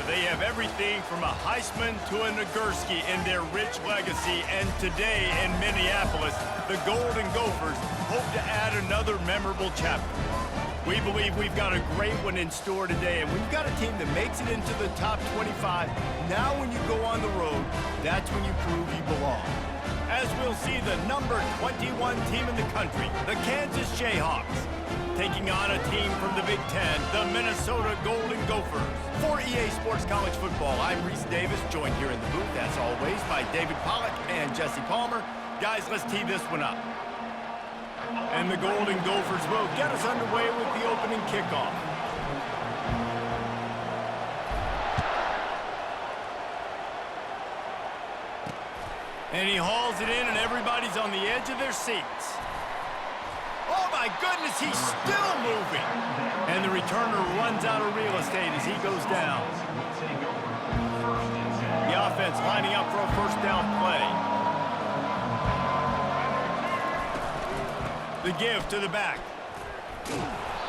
They have everything from a Heisman to a Nagurski in their rich legacy, and today in Minneapolis, the Golden Gophers hope to add another memorable chapter. We believe we've got a great one in store today, and we've got a team that makes it into the top 25. Now when you go on the road, that's when you prove you belong. As we'll see the number 21 team in the country, the Kansas Jayhawks, taking on a team from the Big Ten, the Minnesota Golden Gophers. For EA Sports College Football, I'm Reese Davis, joined here in the booth, as always, by David Pollack and Jesse Palmer. Guys, let's tee this one up. And the Golden Gophers will get us underway with the opening kickoff. And he hauls it in, and everybody's on the edge of their seats. Oh, my goodness, he's still moving. And the returner runs out of real estate as he goes down. The offense lining up for a first down play. The give to the back.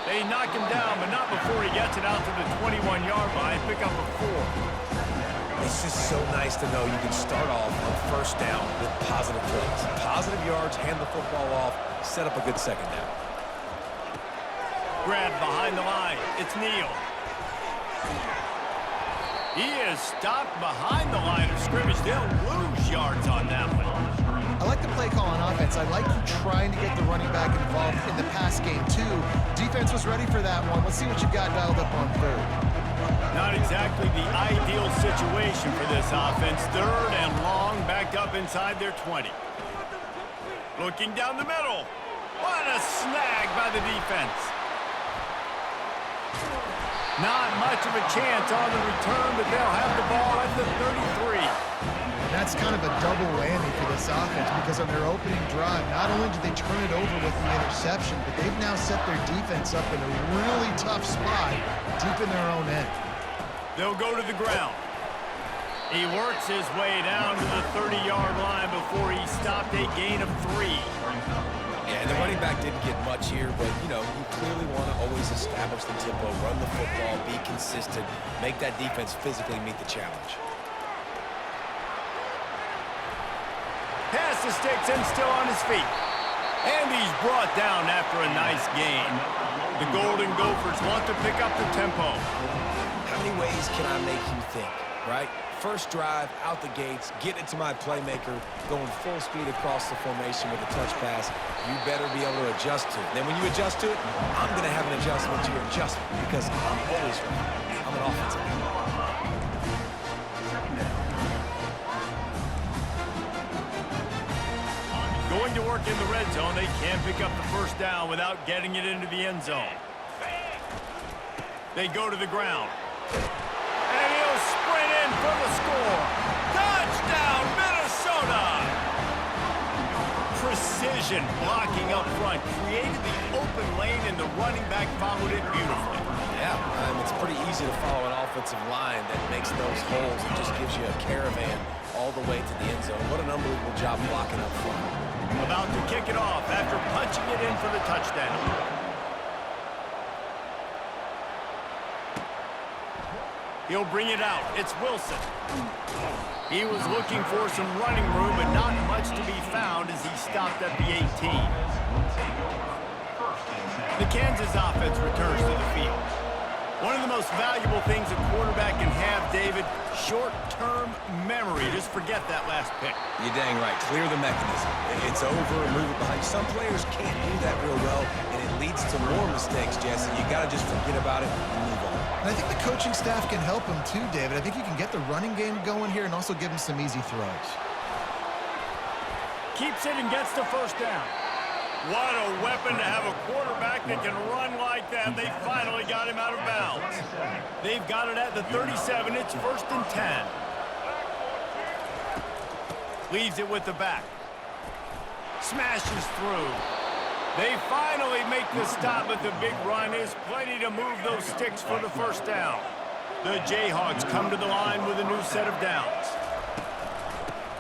They knock him down, but not before he gets it out to the 21-yard line. Pick up a 4. It's just so nice to know you can start off on first down with positive plays. Positive yards, hand the football off, set up a good second down. Grabbed behind the line. It's Neal. He is stopped behind the line of scrimmage. They'll lose yards on that one. I like the play call on offense. I like you trying to get the running back involved in the pass game, too. Defense was ready for that one. Let's see what you got dialed up on third. Not exactly the ideal situation for this offense. Third and long, back up inside their 20. Looking down the middle. What a snag by the defense. Not much of a chance on the return, but they'll have the ball at the 33. That's kind of a double whammy for this offense because on their opening drive, not only did they turn it over with the interception, but they've now set their defense up in a really tough spot deep in their own end. They'll go to the ground. He works his way down to the 30-yard line before he stopped a gain of 3. Yeah, and the running back didn't get much here, but, you know, you clearly want to always establish the tempo, run the football, be consistent, make that defense physically meet the challenge. Pass the sticks and still on his feet. And he's brought down after a nice gain. The Golden Gophers want to pick up the tempo. How many ways can I make you think, right? First drive, out the gates, get it to my playmaker, going full speed across the formation with a touch pass. You better be able to adjust to it. Then when you adjust to it, I'm going to have an adjustment to your adjustment because I'm always right. I'm an offensive guy. Going to work in the red zone. They can't pick up the first down without getting it into the end zone. They go to the ground. And he'll sprint in for the score. Touchdown, Minnesota! Precision blocking up front. Created the open lane, and the running back followed it beautifully. Yeah, it's pretty easy to follow an offensive line that makes those holes and just gives you a caravan all the way to the end zone. What an unbelievable job blocking up front. About to kick it off after punching it in for the touchdown. He'll bring it out. It's Wilson. He was looking for some running room, but not much to be found as he stopped at the 18. The Kansas offense returns to the field. One of the most valuable things a quarterback can have, David, short-term memory. Just forget that last pick. You're dang right. Clear the mechanism. It's over and move it behind. Some players can't do that real well, and it leads to more mistakes, Jesse. You got to just forget about it and move on. And I think the coaching staff can help him too, David. I think you can get the running game going here and also give him some easy throws. Keeps it and gets the first down. What a weapon to have a quarterback that can run like that. They finally got him out of bounds. They've got it at the 37. It's 1st and 10. Leaves it with the back. Smashes through. They finally make the stop, but the big run is plenty to move those sticks for the first down. The Jayhawks come to the line with a new set of downs.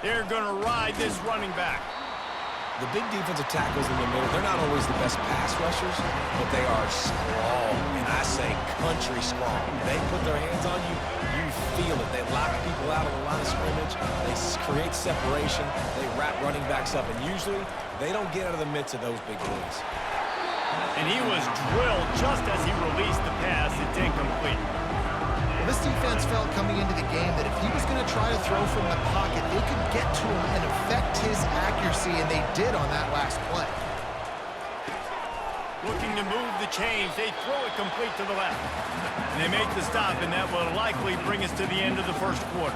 They're going to ride this running back. The big defensive tackles in the middle, they're not always the best pass rushers, but they are strong, and I say country strong. They put their hands on you, you lock people out on the line of scrimmage. They create separation. They wrap running backs up, and usually they don't get out of the midst of those big boys. And he was drilled just as he released the pass. It's incomplete. Well, this defense felt coming into the game that if he was going to try to throw from the pocket, they could get to him and affect his accuracy, and they did on that last play. Looking to move the chains. They throw it complete to the left. And they make the stop, and that will likely bring us to the end of the first quarter.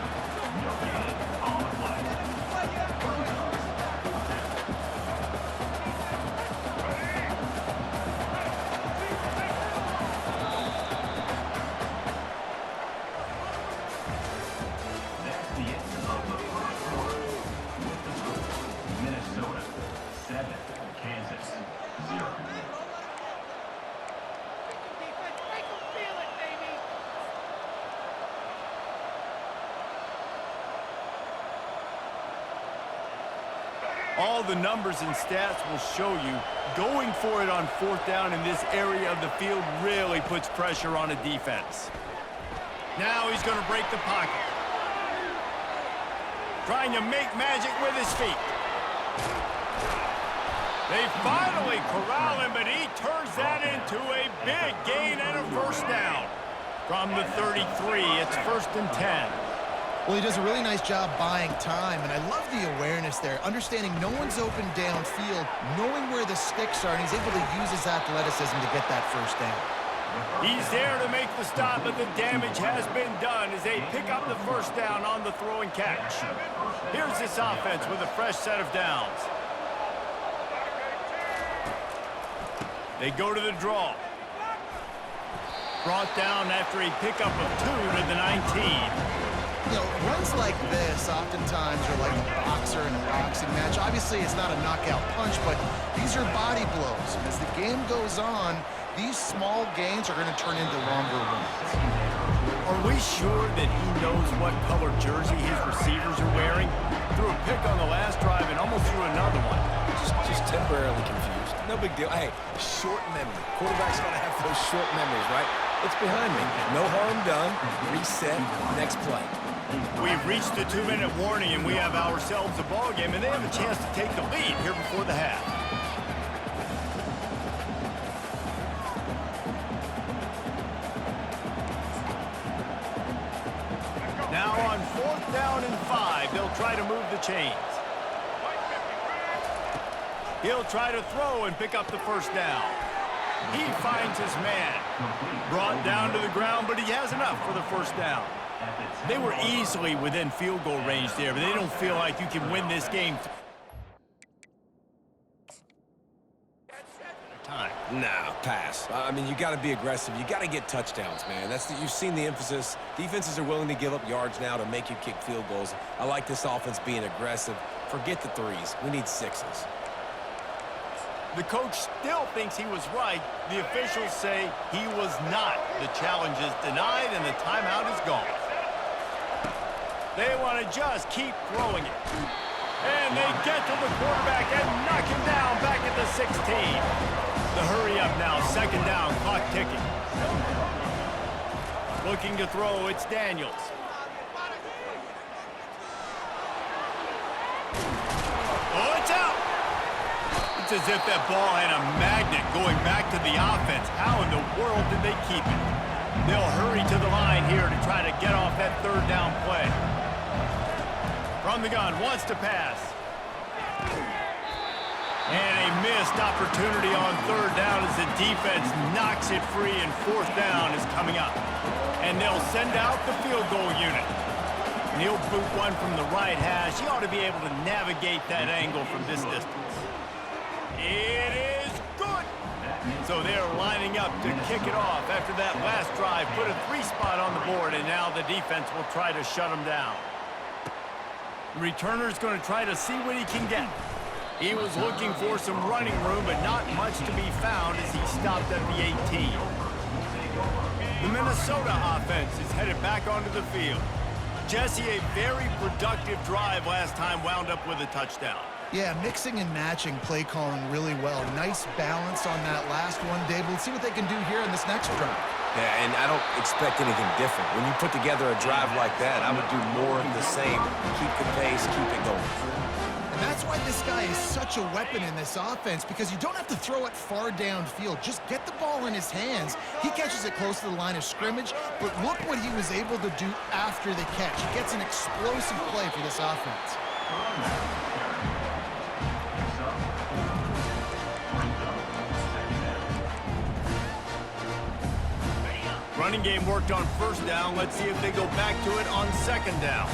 Minnesota 7, Kansas 0. All the numbers and stats will show you going for it on fourth down in this area of the field really puts pressure on a defense. Now he's going to break the pocket. Trying to make magic with his feet. They finally corral him, but he turns that into a big gain and a first down. From the 33, it's 1st and 10. Well, he does a really nice job buying time, and I love the awareness there, understanding no one's open downfield, knowing where the sticks are, and he's able to use his athleticism to get that first down. He's there to make the stop, but the damage has been done as they pick up the first down on the throw and catch. Here's this offense with a fresh set of downs. They go to the draw. Brought down after a pickup of 2 to the 19. You know, runs like this oftentimes are like a boxer in a boxing match. Obviously, it's not a knockout punch, but these are body blows. And as the game goes on, these small gains are going to turn into longer runs. Are we sure that he knows what color jersey his receivers are wearing? Threw a pick on the last drive and almost threw another one. Just temporarily confused. No big deal. Hey, short memory. Quarterback's got to have those short memories, right? It's behind me. No harm done. Reset. Next play. We've reached the 2-minute warning, and we have ourselves a ball game, and they have a chance to take the lead here before the half. Now on 4th down and 5, they'll try to move the chains. He'll try to throw and pick up the first down. He finds his man. Brought down to the ground, but he has enough for the first down. They were easily within field goal range there, but they don't feel like you can win this game. Time. Nah, pass. I mean, you got to be aggressive. You got to get touchdowns, man. You've seen the emphasis. Defenses are willing to give up yards now to make you kick field goals. I like this offense being aggressive. Forget the threes. We need sixes. The coach still thinks he was right. The officials say he was not. The challenge is denied, and the timeout is gone. They want to just keep throwing it. And they get to the quarterback and knock him down back at the 16. The hurry up now, 2nd down, clock ticking. Looking to throw, it's Daniels. Oh, it's out. It's as if that ball had a magnet going back to the offense. How in the world did they keep it? They'll hurry to the line here to try to get off that 3rd down play. From the gun, wants to pass. And a missed opportunity on 3rd down as the defense knocks it free, and 4th down is coming up. And they'll send out the field goal unit. And he'll boot one from the right hash. He ought to be able to navigate that angle from this distance. It is good. So they're lining up to kick it off after that last drive. Put a 3 spot on the board, and now the defense will try to shut them down. The returner's going to try to see what he can get. He was looking for some running room, but not much to be found as he stopped at the 18. The Minnesota offense is headed back onto the field. Jesse, a very productive drive last time, wound up with a touchdown. Yeah, mixing and matching play calling really well. Nice balance on that last one, Dave. Let's see what they can do here in this next drive. Yeah, and I don't expect anything different. When you put together a drive like that, I would do more of the same. Keep the pace, keep it going. And that's why this guy is such a weapon in this offense, because you don't have to throw it far downfield. Just get the ball in his hands. He catches it close to the line of scrimmage, but look what he was able to do after the catch. He gets an explosive play for this offense. Running game worked on first down. Let's see if they go back to it on second down.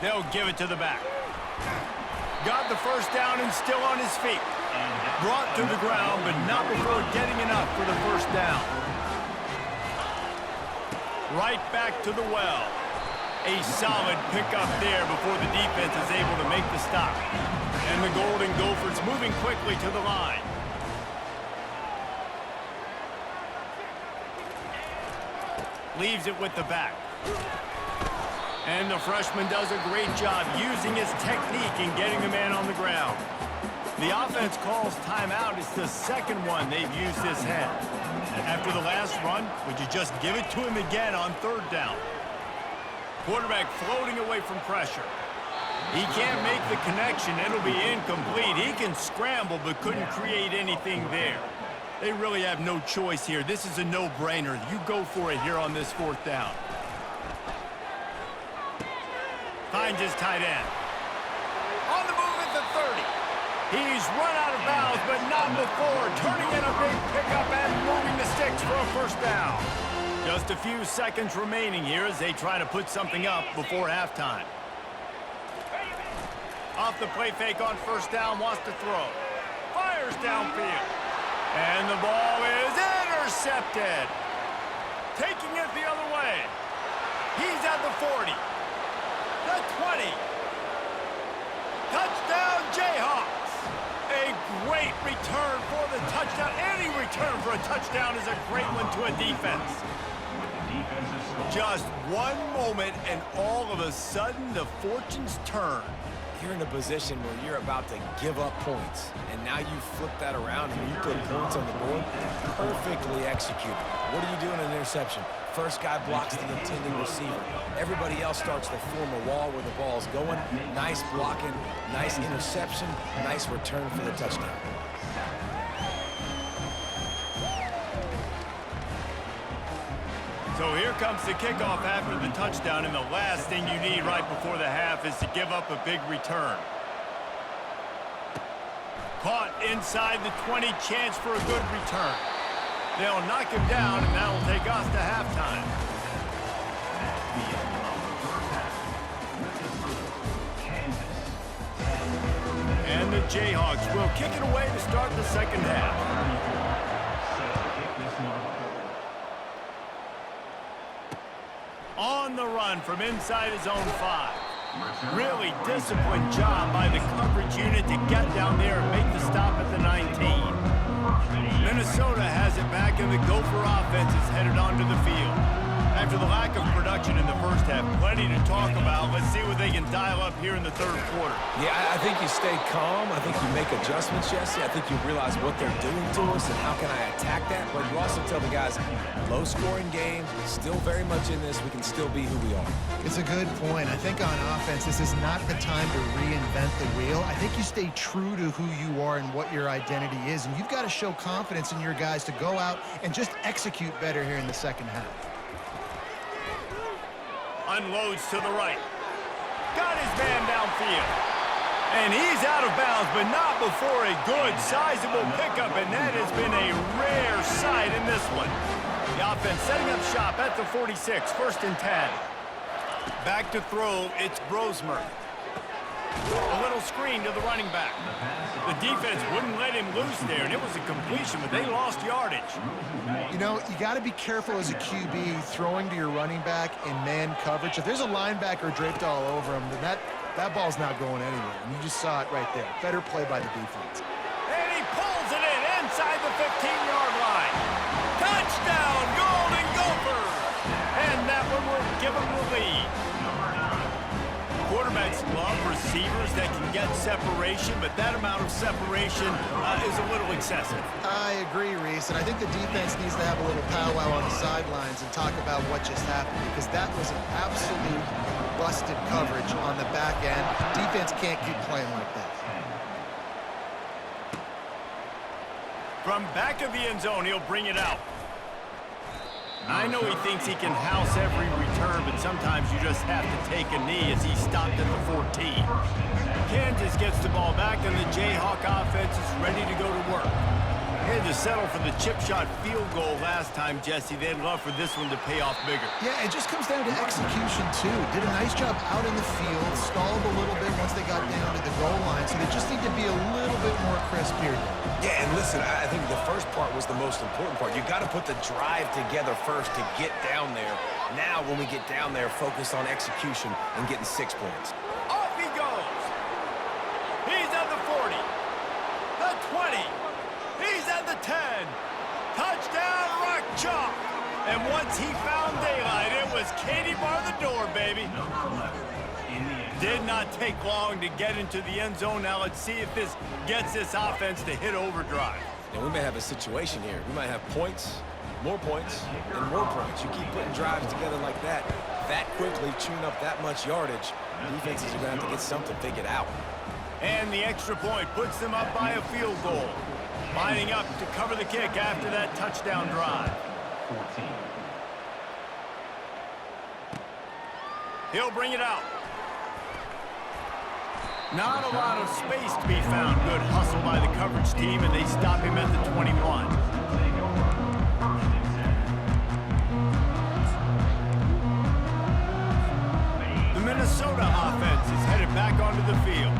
They'll give it to the back. Got the first down and still on his feet. Brought to the ground, but not before getting enough for the first down. Right back to the well. A solid pickup there before the defense is able to make the stop. And the Golden Gophers moving quickly to the line. Leaves it with the back. And the freshman does a great job using his technique and getting the man on the ground. The offense calls timeout. It's the second one they've used this half. After the last run, would you just give it to him again on third down? Quarterback floating away from pressure. He can't make the connection. It'll be incomplete. He can scramble but couldn't create anything there. They really have no choice here. This is a no-brainer. You go for it here on this fourth down. Finds his tight end. On the move at the 30. He's run out of bounds, but not before. Turning in a big pickup and moving the sticks for a first down. Just a few seconds remaining here as they try to put something up before halftime. Off the play fake on first down, wants to throw. Fires downfield. And the ball is intercepted. Taking it the other way. He's at the 40. The 20. Touchdown, Jayhawks. A great return for the touchdown. Any return for a touchdown is a great one to a defense. Just one moment, and all of a sudden, the fortunes turn. You're in a position where you're about to give up points, and now you flip that around and you put points on the board. Perfectly executed. What do you do in an interception? First guy blocks the intended receiver. Everybody else starts to form a wall where the ball's going. Nice blocking, nice interception, nice return for the touchdown. So here comes the kickoff after the touchdown, and the last thing you need right before the half is to give up a big return. Caught inside the 20, chance for a good return. They'll knock him down, and that'll take us to halftime. And the Jayhawks will kick it away to start the second half. On the run from inside his own 5. Really disciplined job by the coverage unit to get down there and make the stop at the 19. Minnesota has it back, and the Gopher offense is headed onto the field. After the lack of production in the first half, plenty to talk about. Let's see what they can dial up here in the third quarter. Yeah, I think you stay calm. I think you make adjustments, Jesse. I think you realize what they're doing to us and how can I attack that. But you also tell the guys, low-scoring game, still very much in this. We can still be who we are. It's a good point. I think on offense, this is not the time to reinvent the wheel. I think you stay true to who you are and what your identity is. And you've got to show confidence in your guys to go out and just execute better here in the second half. Unloads to the right. Got his man downfield. And he's out of bounds, but not before a good, sizable pickup, and that has been a rare sight in this one. The offense setting up shop at the 46, first and 10. Back to throw, it's Brosmer. A little screen to the running back. The defense wouldn't let him loose there, and it was a completion, but they lost yardage. You know, you got to be careful as a QB throwing to your running back in man coverage. If there's a linebacker draped all over him, then that ball's not going anywhere. And you just saw it right there. Better play by the defense. And he pulls it in inside the 15-yard line. Touchdown, Golden Gophers! And that one will give them the lead. Quarterbacks love receiving receivers that can get separation, but that amount of separation is a little excessive. I agree, Reese, and I think the defense needs to have a little powwow on the sidelines and talk about what just happened, because that was an absolute busted coverage on the back end. Defense can't keep playing like that. From back of the end zone, he'll bring it out. I know he thinks he can house every return, but sometimes you just have to take a knee as he stopped at the 14. Kansas gets the ball back, and the Jayhawk offense is ready to go to work. They had to settle for the chip shot field goal last time, Jesse. They'd love for this one to pay off bigger. Yeah, it just comes down to execution, too. Did a nice job out in the field, stalled a little bit once they got down to the goal line, so they just need to be a little bit more crisp here. Yeah, and listen, I think the first part was the most important part. You got to put the drive together first to get down there. Now, when we get down there, focus on execution and getting 6 points. Off he goes. He's at the 40, the 20. He's at the 10. Touchdown, Rock Chalk. And once he found daylight, it was Katie bar the door, baby. Did not take long to get into the end zone. Now let's see if this gets this offense to hit overdrive. And we may have a situation here. We might have points, and more points. You keep putting drives together like that quickly, chewing up that much yardage, defenses are going to have to get something figured out. And the extra point puts them up by a field goal. Lining up to cover the kick after that touchdown drive. 14. He'll bring it out. Not a lot of space to be found. Good hustle by the coverage team, and they stop him at the 21. The Minnesota offense is headed back onto the field.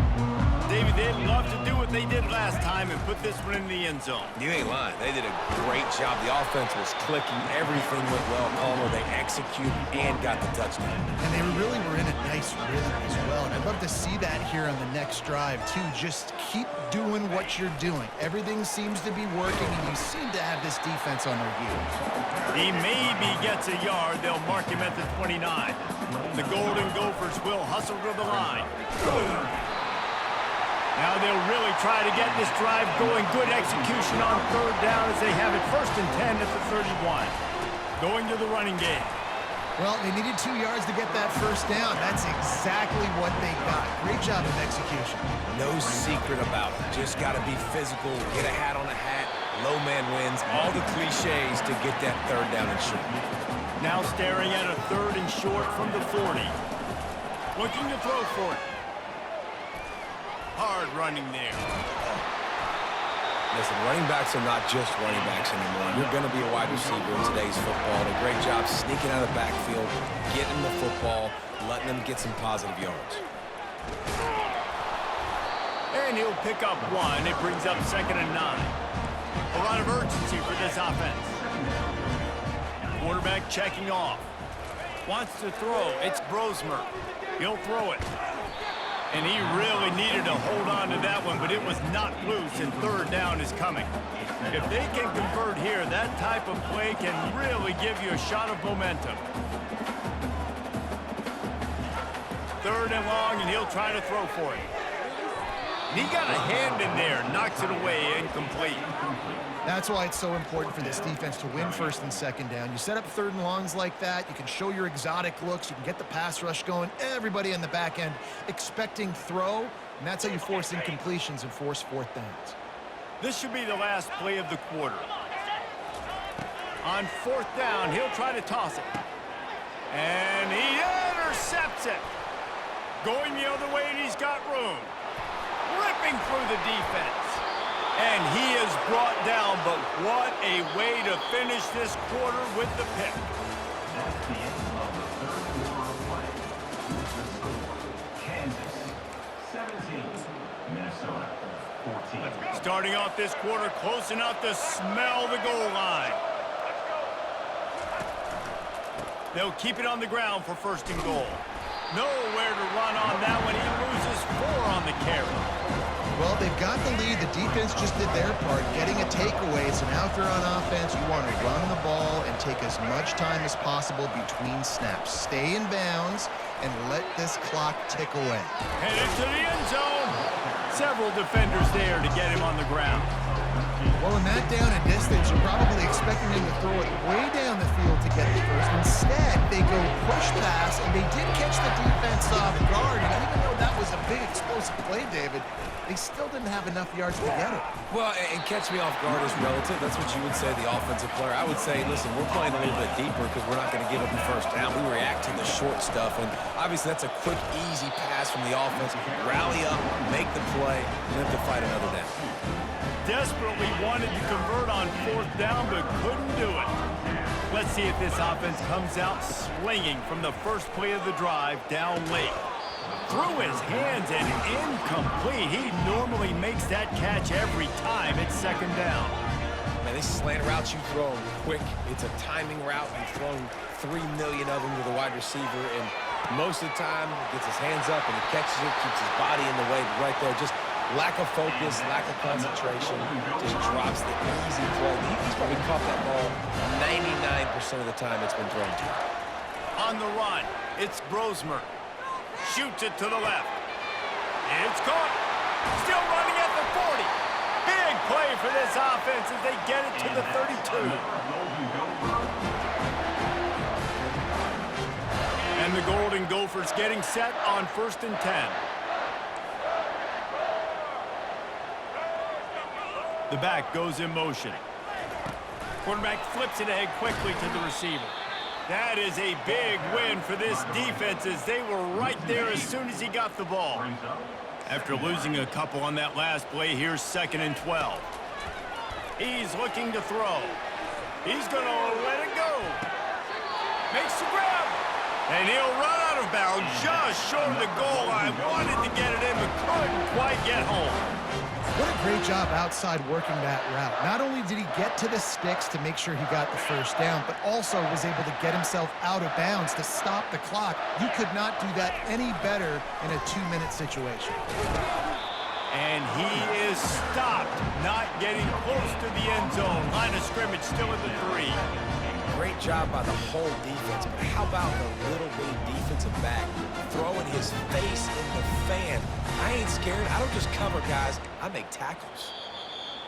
Davey, they'd love to do what they did last time and put this one in the end zone. You ain't lying. They did a great job. The offense was clicking. Everything went well. Palmer, they executed and got the touchdown. And they really were in a nice rhythm as well. And I'd love to see that here on the next drive, too. Just keep doing what you're doing. Everything seems to be working, and you seem to have this defense on their heels. He maybe gets a yard. They'll mark him at the 29. The Golden Gophers will hustle to the line. Now they'll really try to get this drive going. Good execution on third down as they have it 1st and 10 at the 31. Going to the running game. Well, they needed 2 yards to get that first down. That's exactly what they got. Great job of execution. No secret about it. Just got to be physical, get a hat on a hat, low man wins, all the cliches to get that third down and short. Now staring at a 3rd and short from the 40. Looking to throw for it. Hard running there. Listen, running backs are not just running backs anymore. You're going to be a wide receiver in today's football. A great job sneaking out of the backfield, getting the football, letting them get some positive yards. And he'll pick up 1. It brings up 2nd and 9. A lot of urgency for this offense. Quarterback checking off. Wants to throw. It's Brosmer. He'll throw it. And he really needed to hold on to that one, but it was not loose, and 3rd down is coming. If they can convert here, that type of play can really give you a shot of momentum. 3rd and long, and he'll try to throw for it. And he got a hand in there, knocks it away, incomplete. That's why it's so important for this defense to win 1st and 2nd down. You set up 3rd and longs like that, you can show your exotic looks, you can get the pass rush going, everybody in the back end expecting throw, and that's how you force incompletions and force 4th downs. This should be the last play of the quarter. On 4th down, he'll try to toss it. And he intercepts it. Going the other way, and he's got room. Ripping through the defense. And he is brought down, but what a way to finish this quarter with the pick. That's the end of the 3rd quarter of play. The score, Kansas 17, Minnesota 14. Starting off this quarter close enough to smell the goal line. They'll keep it on the ground for 1st and goal. Nowhere to run on that one. He loses 4 on the carry. Well, they've got the lead. The defense just did their part, getting a takeaway. So now if you're on offense, you want to run the ball and take take as much time as possible between snaps. Stay in bounds and let this clock tick away. Headed to the end zone. Several defenders there to get him on the ground. Well, in that down and distance, you're probably expecting him to throw it way down the field to get the first. Instead, they go push pass, and they did catch the defense off guard. And even though that was a big explosive play, David, they still didn't have enough yards to get it. Well, and catch me off guard is relative. That's what you would say, the offensive player. I would say, listen, we're playing a little bit deeper because we're not going to give up the first down. We react to the short stuff, and obviously that's a quick, easy pass from the offense. Rally up, make the play, and then to fight another down. Desperately wanted to convert on fourth down, but couldn't do it. Let's see if this offense comes out swinging from the first play of the drive down late. Through his hands and incomplete. He normally makes that catch every time it's second down. Man, these slant routes you throw quick. It's a timing route. You've thrown 3 million of them to the wide receiver, and most of the time he gets his hands up and he catches it, keeps his body in the way. But right there, just lack of focus, lack of concentration, just drops the easy play. He's probably caught that ball 99% of the time it's been thrown to him. On the run, it's Brosmer. Shoots it to the left. It's caught. Still running at the 40. Big play for this offense as they get it to the 32. And the Golden Gophers getting set on 1st and 10. The back goes in motion. Quarterback flips it ahead quickly to the receiver. That is a big win for this defense as they were right there as soon as he got the ball. After losing a couple on that last play, here's 2nd and 12. He's looking to throw. He's going to let it go. Makes the grab. And he'll run out of bounds just short of the goal line. Wanted to get it in, but couldn't quite get home. What a great job outside working that route. Not only did he get to the sticks to make sure he got the first down, but also was able to get himself out of bounds to stop the clock. You could not do that any better in a 2-minute situation. And he is stopped, not getting close to the end zone. Line of scrimmage still at the 3. Great job by the whole defense, but how about the little bitty defensive back throwing his face in the fan? I ain't scared. I don't just cover guys. I make tackles.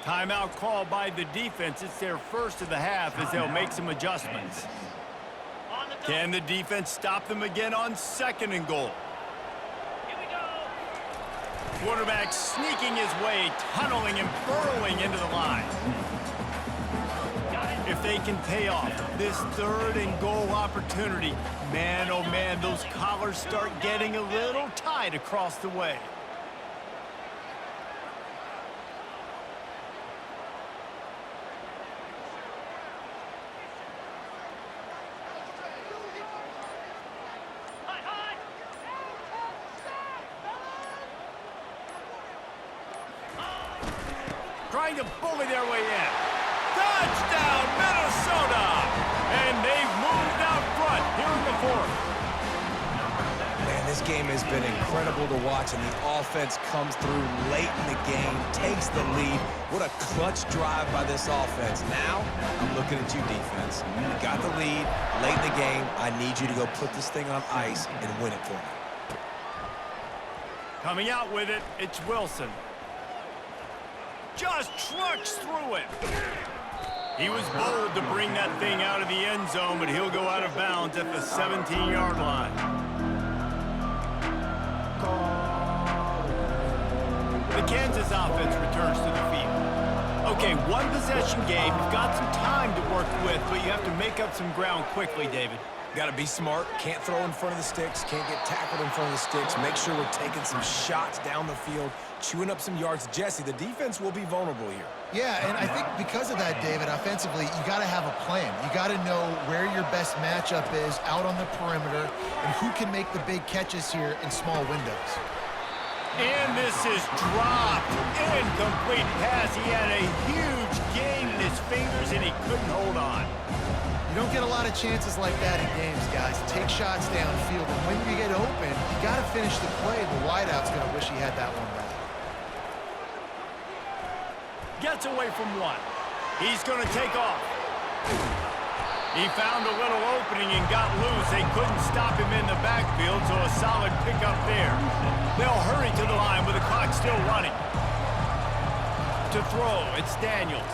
Timeout call by the defense. It's their first of the half as they'll make some adjustments. Can the defense stop them again on 2nd and goal? Quarterback sneaking his way, tunneling and burrowing into the line. If they can pay off this 3rd and goal opportunity, man, oh man, those collars start getting a little tight across the way. Trying to bully their way in. Touchdown, Minnesota! And they've moved out front here in the 4th. Man, this game has been incredible to watch, and the offense comes through late in the game, takes the lead. What a clutch drive by this offense. Now, I'm looking at you, defense. You got the lead late in the game. I need you to go put this thing on ice and win it for me. Coming out with it, it's Wilson. Just trucks through it. He was bold to bring that thing out of the end zone, but he'll go out of bounds at the 17-yard line. The Kansas offense returns to the field. Okay, 1 possession game. You've got some time to work with, but you have to make up some ground quickly, David. Got to be smart. Can't throw in front of the sticks. Can't get tackled in front of the sticks. Make sure we're taking some shots down the field, chewing up some yards. Jesse, the defense will be vulnerable here. Yeah, and I think because of that, David, offensively, you got to have a plan. You got to know where your best matchup is out on the perimeter and who can make the big catches here in small windows. And this is dropped. Incomplete pass. He had a huge gain in his fingers, and he couldn't hold on. You don't get a lot of chances like that in games, guys. Take shots downfield, and when you get open, you got to finish the play. The wideout's going to wish he had that one back. Gets away from one. He's going to take off. He found a little opening and got loose. They couldn't stop him in the backfield, so a solid pickup there. They'll hurry to the line with the clock still running. To throw, it's Daniels.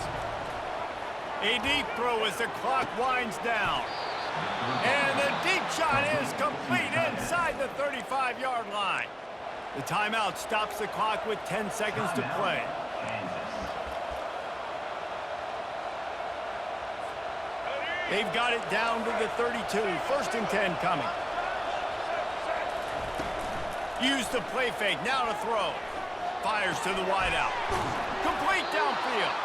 A deep throw as the clock winds down. And the deep shot is complete inside the 35-yard line. The timeout stops the clock with 10 seconds to play. They've got it down to the 32. 1st and 10 coming. Use the play fake. Now to throw. Fires to the wideout. Complete downfield.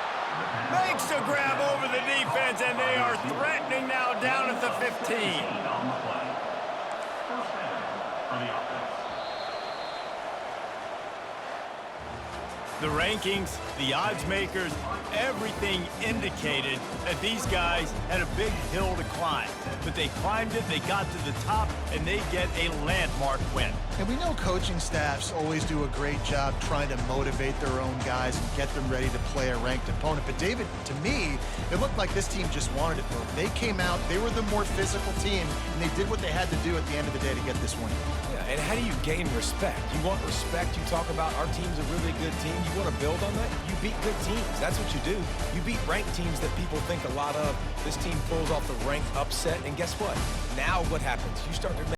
Makes the grab over the defense, and they are threatening now down at the 15. The rankings, the odds makers, everything indicated that these guys had a big hill to climb. But they climbed it, they got to the top, and they get a landmark win. And we know coaching staffs always do a great job trying to motivate their own guys and get them ready to play a ranked opponent. But David, to me, it looked like this team just wanted it more. They came out, they were the more physical team, and they did what they had to do at the end of the day to get this win. Yeah, and how do you gain respect? You want respect, you talk about our team's a really good team. You want to build on that? You beat good teams. That's what you do. You beat ranked teams that people think a lot of. This team pulls off the ranked upset, and guess what? Now what happens? You start to make